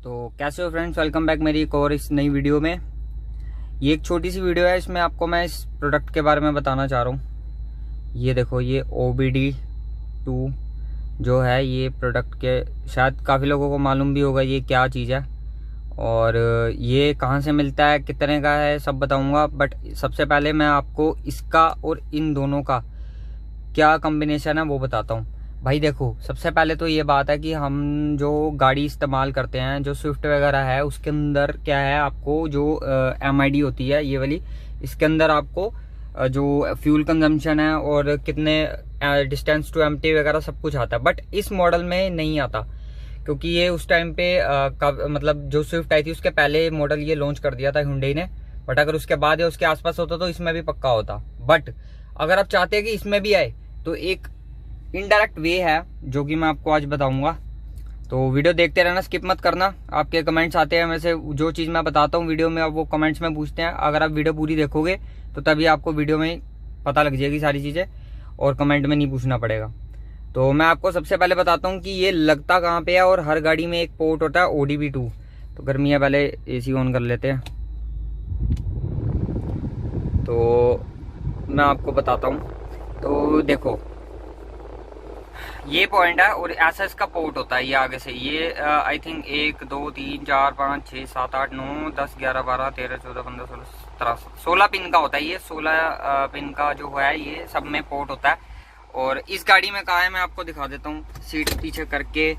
तो कैसे हो फ्रेंड्स, वेलकम बैक मेरी एक और इस नई वीडियो में। ये एक छोटी सी वीडियो है, इसमें आपको मैं इस प्रोडक्ट के बारे में बताना चाह रहा हूँ। ये देखो, ये OBD2 जो है, ये प्रोडक्ट के शायद काफ़ी लोगों को मालूम भी होगा ये क्या चीज़ है और ये कहाँ से मिलता है, कितने का है, सब बताऊँगा। बट सबसे पहले मैं आपको इसका और इन दोनों का क्या कॉम्बिनेशन है वो बताता हूँ। भाई देखो, सबसे पहले तो ये बात है कि हम जो गाड़ी इस्तेमाल करते हैं, जो स्विफ्ट वगैरह है, उसके अंदर क्या है, आपको जो MID होती है ये वाली, इसके अंदर आपको जो फ्यूल कंजम्पशन है और कितने डिस्टेंस टू एम्प्टी वगैरह सब कुछ आता है। बट इस मॉडल में नहीं आता, क्योंकि ये उस टाइम पे मतलब जो स्विफ्ट आई थी उसके पहले मॉडल ये लॉन्च कर दिया था हुंडई ने। बट अगर उसके बाद या उसके आसपास होता तो इसमें भी पक्का होता। बट अगर आप चाहते हैं कि इसमें भी आए तो एक इनडायरेक्ट वे है जो कि मैं आपको आज बताऊंगा। तो वीडियो देखते रहना, स्किप मत करना। आपके कमेंट्स आते हैं, वैसे जो चीज़ मैं बताता हूँ वीडियो में आप वो कमेंट्स में पूछते हैं। अगर आप वीडियो पूरी देखोगे तो तभी आपको वीडियो में पता लग जाएगी सारी चीज़ें और कमेंट में नहीं पूछना पड़ेगा। तो मैं आपको सबसे पहले बताता हूँ कि ये लगता कहाँ पे है। और हर गाड़ी में एक पोर्ट होता है OBD2। तो गर्मी है, पहले AC ऑन कर लेते हैं। तो मैं आपको बताता हूँ। तो देखो, ये पॉइंट है और ऐसा इसका पोर्ट होता है। ये आगे से ये आई थिंक 1 2 3 4 5 6 7 8 9 10 11 12 13 14 15 16 17 16 पिन का होता है। ये 16 पिन का जो है ये सब में पोर्ट होता है। और इस गाड़ी में कहाँ है मैं आपको दिखा देता हूँ, सीट पीछे करके।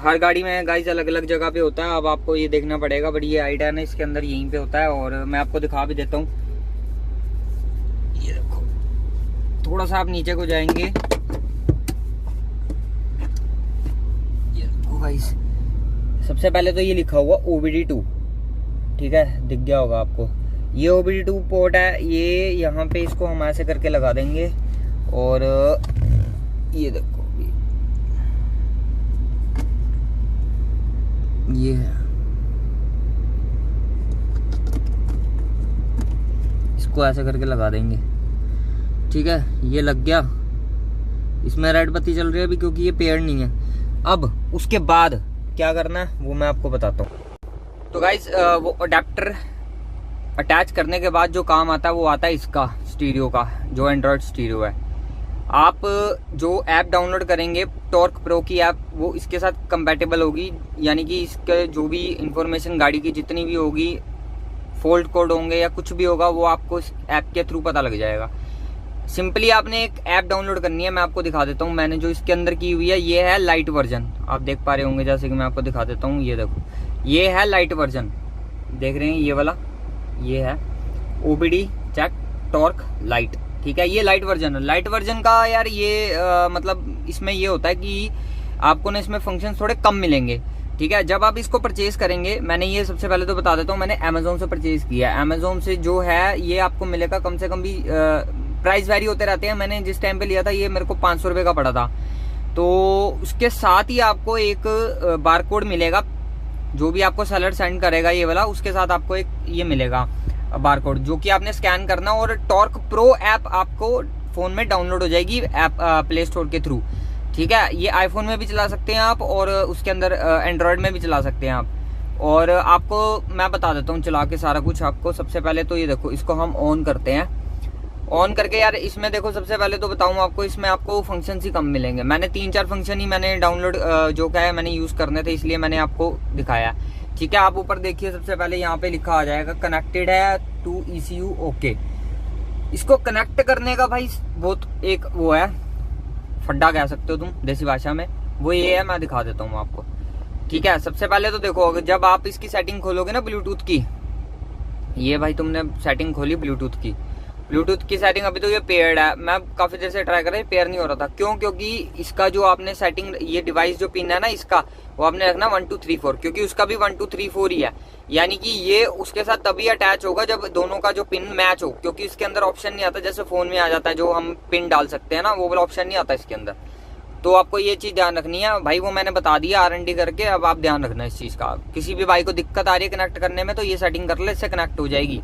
हर गाड़ी में गाइस अलग अलग जगह पे होता है, अब आपको ये देखना पड़ेगा। बट ये आइडिया ना इसके अंदर यहीं पे होता है और मैं आपको दिखा भी देता हूँ। ये देखो, थोड़ा सा आप नीचे को जाएंगे, सबसे पहले तो ये लिखा हुआ OBD2, ठीक है, दिख गया होगा आपको। ये OBD2 पोर्ट है। ये यहाँ पे इसको हम ऐसे करके लगा देंगे और ये देखो, ये है, इसको ऐसे करके लगा देंगे, ठीक है। ये लग गया। इसमें रेड बत्ती चल रही है अभी क्योंकि ये पेयर नहीं है। अब उसके बाद क्या करना है वो मैं आपको बताता हूँ। तो गाइस, वो अडेप्टर अटैच करने के बाद जो काम आता है वो आता है इसका, स्टीरियो का, जो एंड्रॉयड स्टीरियो है। आप जो ऐप डाउनलोड करेंगे टॉर्क प्रो की ऐप, वो इसके साथ कंपैटिबल होगी। यानी कि इसके जो भी इंफॉर्मेशन गाड़ी की जितनी भी होगी, फॉल्ट कोड होंगे या कुछ भी होगा, वो आपको इस ऐप के थ्रू पता लग जाएगा। सिंपली आपने एक ऐप डाउनलोड करनी है। मैं आपको दिखा देता हूँ, मैंने जो इसके अंदर की हुई है ये है लाइट वर्जन। आप देख पा रहे होंगे, जैसे कि मैं आपको दिखा देता हूँ। ये देखो, ये है लाइट वर्जन, देख रहे हैं, ये वाला ये है OBD चेक टॉर्क लाइट, ठीक है। ये लाइट वर्जन है। लाइट वर्जन का यार ये मतलब इसमें ये होता है कि आपको ना इसमें फंक्शन थोड़े कम मिलेंगे, ठीक है। जब आप इसको परचेज करेंगे, मैंने ये सबसे पहले तो बता देता हूँ, मैंने अमेजोन से परचेज किया है। अमेजोन से जो है ये आपको मिलेगा कम से कम भी, प्राइस वैरी होते रहते हैं। मैंने जिस टाइम पे लिया था ये मेरे को 500 रुपये का पड़ा था। तो उसके साथ ही आपको एक बारकोड मिलेगा, जो भी आपको सेलर सेंड करेगा ये वाला, उसके साथ आपको एक ये मिलेगा बारकोड, जो कि आपने स्कैन करना। और टॉर्क प्रो ऐप आपको फोन में डाउनलोड हो जाएगी ऐप प्ले स्टोर के थ्रू, ठीक है। ये आईफोन में भी चला सकते हैं आप और उसके अंदर एंड्रॉयड में भी चला सकते हैं आप। और आपको मैं बता देता हूँ चला के सारा कुछ आपको। सबसे पहले तो ये देखो, इसको हम ऑन करते हैं। ऑन करके यार इसमें देखो, सबसे पहले तो बताऊं आपको, इसमें आपको फंक्शन ही कम मिलेंगे। मैंने 3-4 फंक्शन ही मैंने डाउनलोड जो क्या है मैंने यूज करने थे, इसलिए मैंने आपको दिखाया, ठीक है। आप ऊपर देखिए, सबसे पहले यहाँ पे लिखा आ जाएगा कनेक्टेड है टू ECU, ओके। इसको कनेक्ट करने का भाई बहुत एक वो है, फड्डा कह सकते हो तुम देसी भाषा में, वो ये है। मैं दिखा देता हूँ आपको, ठीक है। सबसे पहले तो देखो, जब आप इसकी सेटिंग खोलोगे ना ब्लूटूथ की, ये भाई तुमने सेटिंग खोली ब्लूटूथ की सेटिंग, अभी तो ये पेयर्ड है। मैं काफी देर से ट्राई कर रहा हूँ, पेयर नहीं हो रहा था। क्यों? क्योंकि इसका जो आपने सेटिंग, ये डिवाइस जो पिन है ना इसका, वो आपने रखना 1 2 3 4, क्योंकि उसका भी 1 2 3 4 ही है। यानी कि ये उसके साथ तभी अटैच होगा जब दोनों का जो पिन मैच हो, क्योंकि इसके अंदर ऑप्शन नहीं आता जैसे फोन में आ जाता है जो हम पिन डाल सकते हैं ना, वो वाला ऑप्शन नहीं आता इसके अंदर। तो आपको ये चीज ध्यान रखनी है भाई, वो मैंने बता दिया R&D करके। अब आप ध्यान रखना इस चीज का। किसी भी भाई को दिक्कत आ रही है कनेक्ट करने में तो ये सेटिंग कर ले, इससे कनेक्ट हो जाएगी,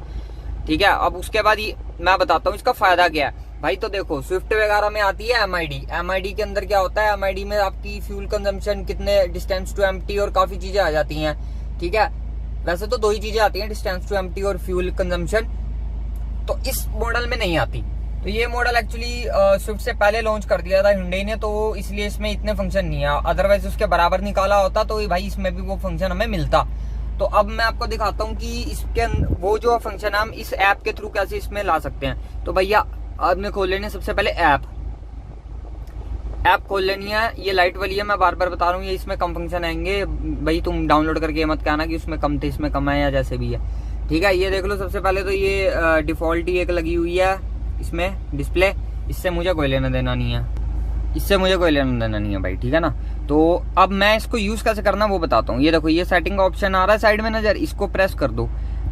ठीक है। अब उसके बाद मैं बताता हूँ इसका फायदा क्या है। भाई तो देखो स्विफ्ट वगैरह में आती है एमआईडी के अंदर क्या होता है, एमआईडी में आपकी फ्यूल कंजम्पशन कितने, डिस्टेंस टू एम्प्टी और काफी चीजें आ जाती हैं। ठीक है, वैसे तो 2 ही चीजें आती हैं, डिस्टेंस टू एम्प्टी और फ्यूल कंजम्पशन, तो इस मॉडल में नहीं आती। तो ये मॉडल एक्चुअली स्विफ्ट से पहले लॉन्च कर दिया था हिंडई ने, तो इसलिए इसमें इतने फंक्शन नहीं है, अदरवाइज उसके बराबर निकाला होता तो भाई इसमें भी वो फंक्शन हमें मिलता। तो अब मैं आपको दिखाता हूँ कि इसके वो जो फंक्शन हम इस ऐप के थ्रू कैसे इसमें ला सकते हैं। तो भैया आपने खोल लेनी है सबसे पहले ऐप खोल लेनी है। ये लाइट वाली है, मैं बार बार बता रहा हूँ, ये इसमें कम फंक्शन आएंगे भाई, तुम डाउनलोड करके मत कहना कि उसमें कम थे इसमें कम है या जैसे भी है। ठीक है, ये देख लो सबसे पहले तो ये डिफॉल्ट ही एक लगी हुई है इसमें डिस्प्ले, इससे मुझे कोई लेना देना नहीं है, भाई। ठीक है ना, तो अब मैं इसको यूज कैसे करना वो बताता हूँ। ये देखो ये सेटिंग का ऑप्शन आ रहा है साइड में नजर, इसको प्रेस कर दो।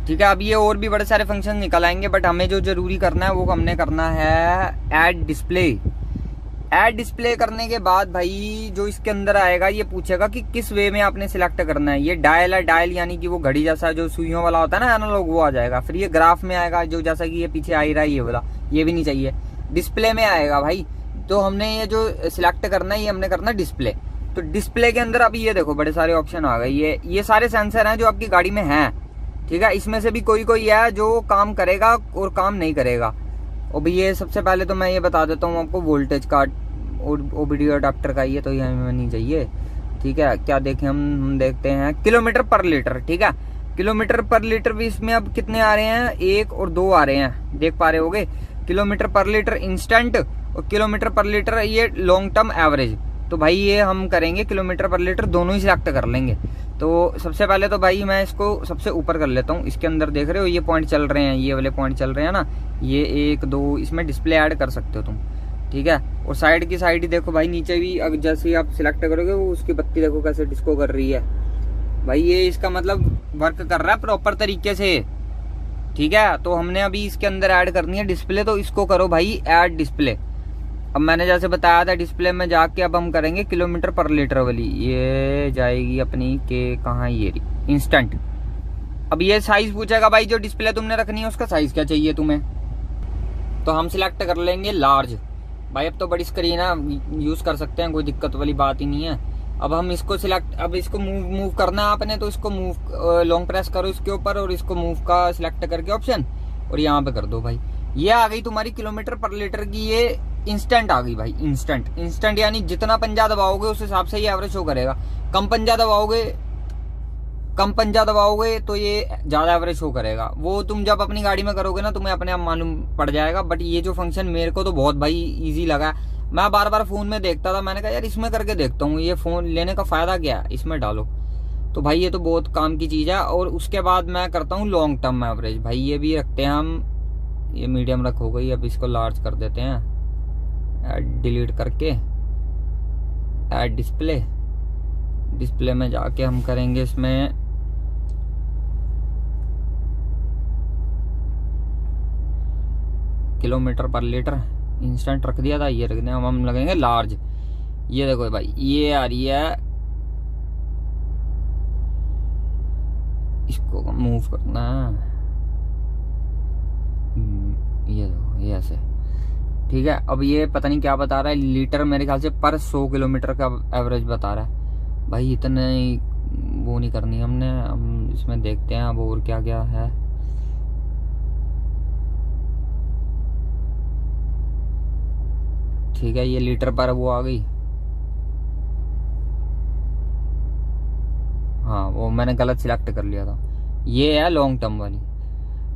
ठीक है, अब ये और भी बड़े सारे फंक्शन निकल आएंगे, बट हमें जो जरूरी करना है वो हमने करना है ऐड डिस्प्ले करने के बाद भाई जो इसके अंदर आएगा ये पूछेगा कि किस वे में आपने सिलेक्ट करना है। ये डायल है, डायल यानी कि वो घड़ी जैसा जो सुइयों वाला होता है ना एनालॉग, वो आ जाएगा। फिर ये ग्राफ में आएगा जो जैसा कि ये पीछे आ ही रहा है ये वाला, ये भी नहीं चाहिए। डिस्प्ले में आएगा भाई, तो हमने ये जो सिलेक्ट करना है ये हमने करना डिस्प्ले। तो डिस्प्ले के अंदर अभी ये देखो बड़े सारे ऑप्शन आ गए, ये सारे सेंसर हैं जो आपकी गाड़ी में हैं। ठीक है, इसमें से भी कोई है जो काम करेगा और काम नहीं करेगा। और भी ये सबसे पहले तो मैं ये बता देता हूँ आपको, वोल्टेज का ओबीडी अडाप्टर का, ये तो ये हमें नहीं चाहिए। ठीक है, क्या देखें हम देखते हैं किलोमीटर पर लीटर। ठीक है, किलोमीटर पर लीटर भी इसमें अब कितने आ रहे हैं, 1 और 2 आ रहे हैं, देख पा रहे होगे। किलोमीटर पर लीटर इंस्टेंट और किलोमीटर पर लीटर ये लॉन्ग टर्म एवरेज। तो भाई ये हम करेंगे किलोमीटर पर लीटर, दोनों ही सिलेक्ट कर लेंगे। तो सबसे पहले तो भाई मैं इसको सबसे ऊपर कर लेता हूँ। इसके अंदर देख रहे हो ये पॉइंट चल रहे हैं, ये वाले पॉइंट चल रहे हैं ना, ये 1 2 इसमें डिस्प्ले ऐड कर सकते हो तुम। ठीक है, और साइड की साइड ही देखो भाई, नीचे भी अगर जैसे ही आप सिलेक्ट करोगे वो उसकी बत्ती देखो कैसे डिस्को कर रही है भाई, ये इसका मतलब वर्क कर रहा है प्रॉपर तरीके से। ठीक है, तो हमने अभी इसके अंदर ऐड करनी है डिस्प्ले, तो इसको करो भाई ऐड डिस्प्ले। अब मैंने जैसे बताया था डिस्प्ले में जाके अब हम करेंगे किलोमीटर पर लीटर वाली, ये जाएगी अपनी के कहाँ, ये रही इंस्टेंट। अब ये साइज पूछेगा भाई, जो डिस्प्ले तुमने रखनी है उसका साइज क्या चाहिए तुम्हें, तो हम सिलेक्ट कर लेंगे लार्ज। भाई अब तो बड़ी स्क्रीन है, यूज कर सकते हैं, कोई दिक्कत वाली बात ही नहीं है। अब हम इसको सिलेक्ट, अब इसको मूव करना है आपने, तो इसको मूव लॉन्ग प्रेस करो इसके ऊपर और इसको मूव का सिलेक्ट करके ऑप्शन और यहाँ पे कर दो भाई। ये आ गई तुम्हारी किलोमीटर पर लीटर की, ये इंस्टेंट आ गई भाई। इंस्टेंट यानी जितना पंजा दबाओगे उस हिसाब से ये एवरेज शो करेगा। कम पंजा दबाओगे तो ये ज्यादा एवरेज शो करेगा। वो तुम जब अपनी गाड़ी में करोगे ना तुम्हें अपने आप मालूम पड़ जाएगा। बट ये जो फंक्शन मेरे को तो बहुत भाई इजी लगा। मैं बार बार फोन में देखता था, मैंने कहा यार इसमें करके देखता हूँ, ये फोन लेने का फायदा क्या है, इसमें डालो। तो भाई ये तो बहुत काम की चीज है। और उसके बाद मैं करता हूँ लॉन्ग टर्म एवरेज, भाई ये भी रखते हैं हम, ये मीडियम रखो गई। अब इसको लार्ज कर देते हैं, डिलीट करके ऐड डिस्प्ले में जाके हम करेंगे इसमें किलोमीटर पर लीटर, इंस्टेंट रख दिया था, ये रख दिया। हम लगेंगे लार्ज। ये देखो भाई ये आ रही है, इसको मूव करना है, ये देखो ये ऐसे। ठीक है, अब ये पता नहीं क्या बता रहा है, लीटर मेरे ख्याल से पर 100 किलोमीटर का एवरेज बता रहा है। भाई इतने वो नहीं करनी हमने, हम इसमें देखते हैं अब और क्या क्या है। ठीक है, ये लीटर पर वो आ गई। हाँ वो मैंने गलत सिलेक्ट कर लिया था। ये है लॉन्ग टर्म वाली,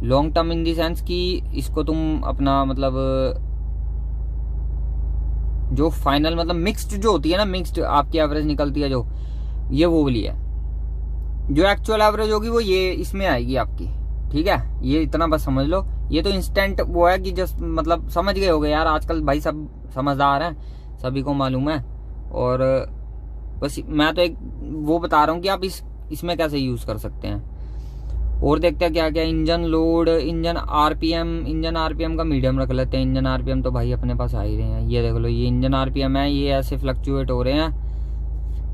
long term in the sense कि इसको तुम अपना मतलब जो फाइनल मतलब मिक्स्ड जो होती है ना, मिक्स्ड आपकी एवरेज निकलती है जो, ये वो वाली है। जो एक्चुअल एवरेज होगी वो ये इसमें आएगी आपकी। ठीक है, ये इतना बस समझ लो। ये तो इंस्टेंट वो है कि जस्ट मतलब समझ गए होगे यार, आजकल भाई सब समझदार हैं, सभी को मालूम है। और बस मैं तो एक वो बता रहा हूँ कि आप इसमें कैसे यूज कर सकते हैं। और देखते हैं क्या क्या, इंजन लोड, इंजन आरपीएम का मीडियम रख लेते हैं। इंजन आरपीएम तो भाई अपने पास आ ही रहे हैं, ये देख लो ये इंजन आरपीएम है, ये ऐसे फ्लक्चुएट हो रहे हैं।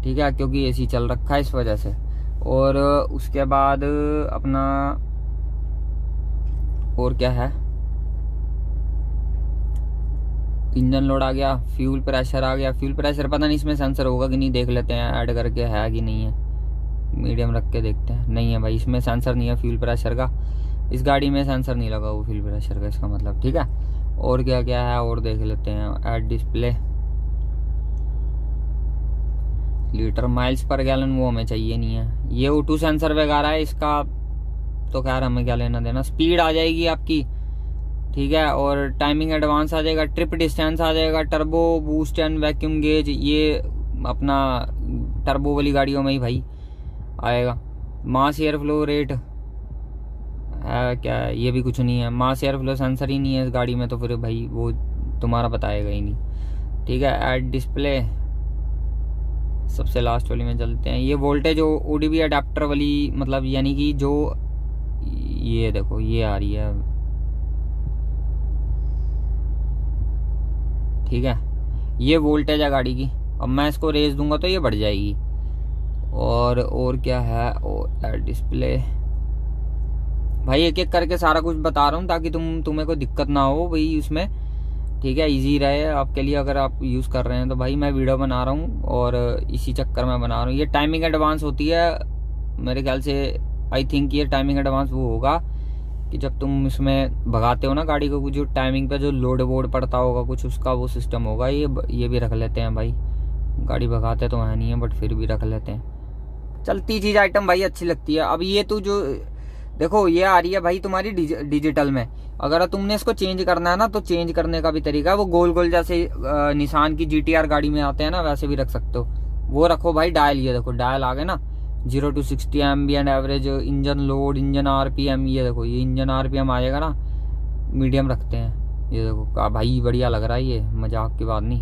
ठीक है, क्योंकि एसी चल रखा है इस वजह से। और उसके बाद अपना और क्या है, इंजन लोड आ गया, फ्यूल प्रेशर आ गया। फ्यूल प्रेशर पता नहीं इसमें सेंसर होगा कि नहीं, देख लेते हैं ऐड करके है कि नहीं है। मीडियम रख के देखते हैं। नहीं है भाई, इसमें सेंसर नहीं है फ्यूल प्रेशर का। इस गाड़ी में सेंसर नहीं लगा वो फ्यूल प्रेशर का, इसका मतलब। ठीक है, और क्या क्या है और देख लेते हैं। Add display, litre miles per gallon वो हमें चाहिए नहीं है। ये O2 सेंसर वगैरह है इसका, तो खैर हमें क्या लेना देना। स्पीड आ जाएगी आपकी, ठीक है, और टाइमिंग एडवांस आ जाएगा, ट्रिप डिस्टेंस आ जाएगा, turbo boost and vacuum gauge, ये अपना टर्बो वाली गाड़ियों में ही भाई आएगा। मास एयर फ्लो रेट है क्या है, ये भी कुछ नहीं है। मास एयर फ्लो सेंसर ही नहीं है इस गाड़ी में, तो फिर भाई वो तुम्हारा बताएगा ही नहीं। ठीक है, ऐड डिस्प्ले, सबसे लास्ट वाली में चलते हैं। ये वोल्टेज ODB अडेप्टर वाली, मतलब यानी कि जो ये देखो ये आ रही है, ठीक है, ये वोल्टेज है गाड़ी की। अब मैं इसको रेस दूंगा तो ये बढ़ जाएगी। और क्या है, और डिस्प्ले भाई एक एक करके सारा कुछ बता रहा हूँ ताकि तुम्हें कोई दिक्कत ना हो भाई उसमें। ठीक है, इजी रहे आपके लिए अगर आप यूज़ कर रहे हैं तो। भाई मैं वीडियो बना रहा हूँ और इसी चक्कर में बना रहा हूँ। ये टाइमिंग एडवांस होती है मेरे ख्याल से, आई थिंक ये टाइमिंग एडवांस वो होगा कि जब तुम इसमें भगाते हो ना गाड़ी को, कुछ जो टाइमिंग पे जो लोड वोड पड़ता होगा कुछ, उसका वो सिस्टम होगा। ये भी रख लेते हैं भाई, गाड़ी भगाते तो है नहीं है बट फिर भी रख लेते हैं। चलती चीज़ आइटम भाई अच्छी लगती है। अब ये तू जो देखो ये आ रही है भाई तुम्हारी डिजिटल में, अगर तुमने इसको चेंज करना है ना तो चेंज करने का भी तरीका है। वो गोल गोल जैसे निसान की GTR गाड़ी में आते हैं ना, वैसे भी रख सकते हो। वो रखो भाई डायल, ये देखो डायल आ गए ना, 0 to 60 ambient average, engine load, engine RPM, ये देखो ये इंजन RPM आ जाएगा ना। मीडियम रखते हैं, ये देखो का भाई बढ़िया लग रहा है, ये मजाक की बात नहीं।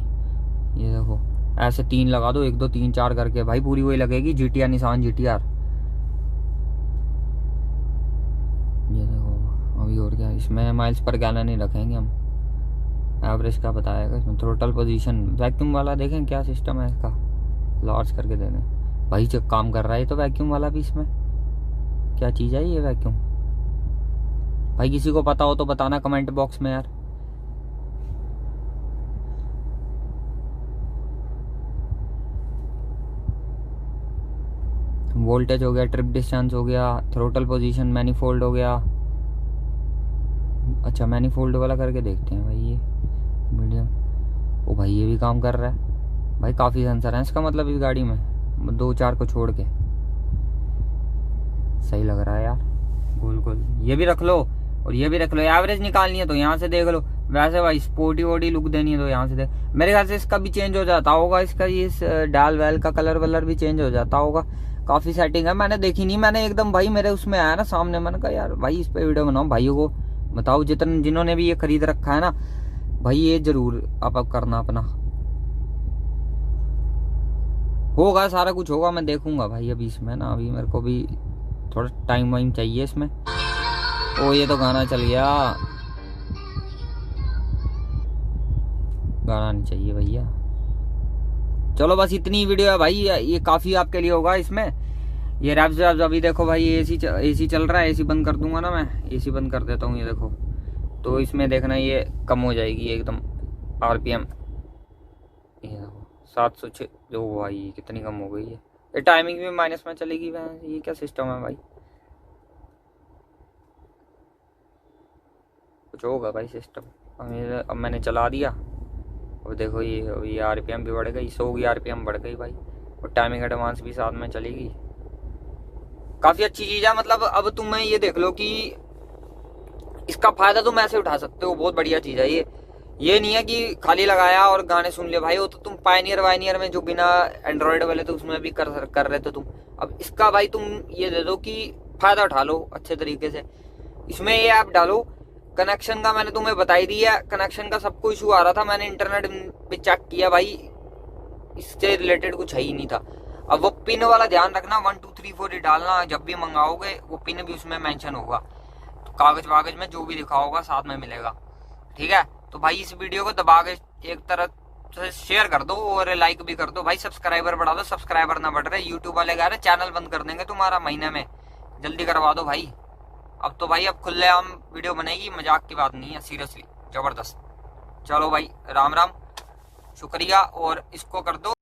ये देखो ऐसे 3 लगा दो, 1 2 3 4 करके भाई पूरी वही लगेगी GTR, निसान GTR। ये देखो अभी और क्या, इसमें माइल्स पर गैलन ही रखेंगे हम, एवरेज का बताएगा इसमें। थ्रोटल पोजीशन, वैक्यूम वाला देखें क्या सिस्टम है इसका, लॉर्ज करके दे दें भाई। जब काम कर रहा है तो वैक्यूम वाला भी, इसमें क्या चीज़ है ये वैक्यूम भाई? किसी को पता हो तो बताना कमेंट बॉक्स में यार। वोल्टेज हो गया, ट्रिप डिस्टेंस हो गया, थ्रोटल पोजीशन, मैनीफोल्ड हो गया। अच्छा मैनीफोल्ड वाला करके देखते हैं भाई, ये मीडियम। ओ भाई ये भी काम कर रहा है भाई, काफ़ी सेंसर हैं इसका मतलब इस गाड़ी में, 2 4 को छोड़ के। सही लग रहा है यार, गोल गोल ये भी रख लो और ये भी रख लो। एवरेज निकालनी है तो यहाँ से देख लो, वैसे भाई स्पोर्टी वोटी लुक देनी है तो यहाँ से देख। मेरे ख्याल से इसका भी चेंज हो जाता होगा, इसका ये डाल वैल का कलर वलर भी चेंज हो जाता होगा। काफ़ी सेटिंग है, मैंने देखी नहीं, मैंने एकदम भाई मेरे उसमें आया ना सामने, मैंने कहा यार भाई इस पे वीडियो बनाओ, भाइयों को बताओ जिन्होंने भी ये खरीद रखा है ना भाई, ये जरूर आप करना अपना। होगा सारा कुछ होगा, मैं देखूंगा भाई अभी इसमें ना, अभी मेरे को भी थोड़ा टाइम वाइम चाहिए इसमें। ओ ये तो गाना चल गया, गाना नहीं चाहिए भैया। चलो बस इतनी वीडियो है भाई, ये काफ़ी आपके लिए होगा इसमें। ये रैप्स अभी देखो भाई, एसी चल रहा है, एसी बंद कर दूंगा ना मैं, एसी बंद कर देता हूँ, ये देखो तो इसमें देखना ये कम हो जाएगी एकदम RPM। ये देखो 706 जो भाई कितनी कम हो गई है। ये टाइमिंग भी माइनस में चलेगी, ये क्या सिस्टम है भाई? कुछ होगा भाई सिस्टम। अब मैंने चला दिया, अब देखो ये RPM भी बढ़ गई, 100 की RPM बढ़ गई भाई, और टाइमिंग एडवांस भी साथ में चलेगी। काफ़ी अच्छी चीज़ है, मतलब अब तुम्हें ये देख लो कि इसका फायदा तुम ऐसे उठा सकते हो, बहुत बढ़िया चीज़ है ये नहीं है कि खाली लगाया और गाने सुन ले भाई। वो तो तुम पायनियर में जो बिना एंड्रॉयड वाले तो उसमें भी कर रहे थे तुम। अब इसका भाई तुम ये दे दो कि फायदा उठा लो अच्छे तरीके से। इसमें ये ऐप डालो, कनेक्शन का मैंने तुम्हें बता ही दिया, कनेक्शन का सबको इशू आ रहा था, मैंने इंटरनेट पे चेक किया भाई, इससे रिलेटेड कुछ है ही नहीं था। अब वो पिन वाला ध्यान रखना, 1 2 3 4 डालना, जब भी मंगाओगे वो पिन भी उसमें मेंशन होगा, तो कागज वागज में जो भी लिखा होगा साथ में मिलेगा, ठीक है। तो भाई इस वीडियो को दबा के एक तरह से शेयर कर दो और लाइक भी कर दो भाई, सब्सक्राइबर बढ़ा दो, सब्सक्राइबर ना बढ़ रहे, यूट्यूब वाले कह रहे चैनल बंद कर देंगे तुम्हारा महीने में, जल्दी करवा दो भाई। अब तो भाई अब खुलेआम वीडियो बनेगी, मजाक की बात नहीं है, सीरियसली जबरदस्त। चलो भाई, राम राम, शुक्रिया। और इसको कर दो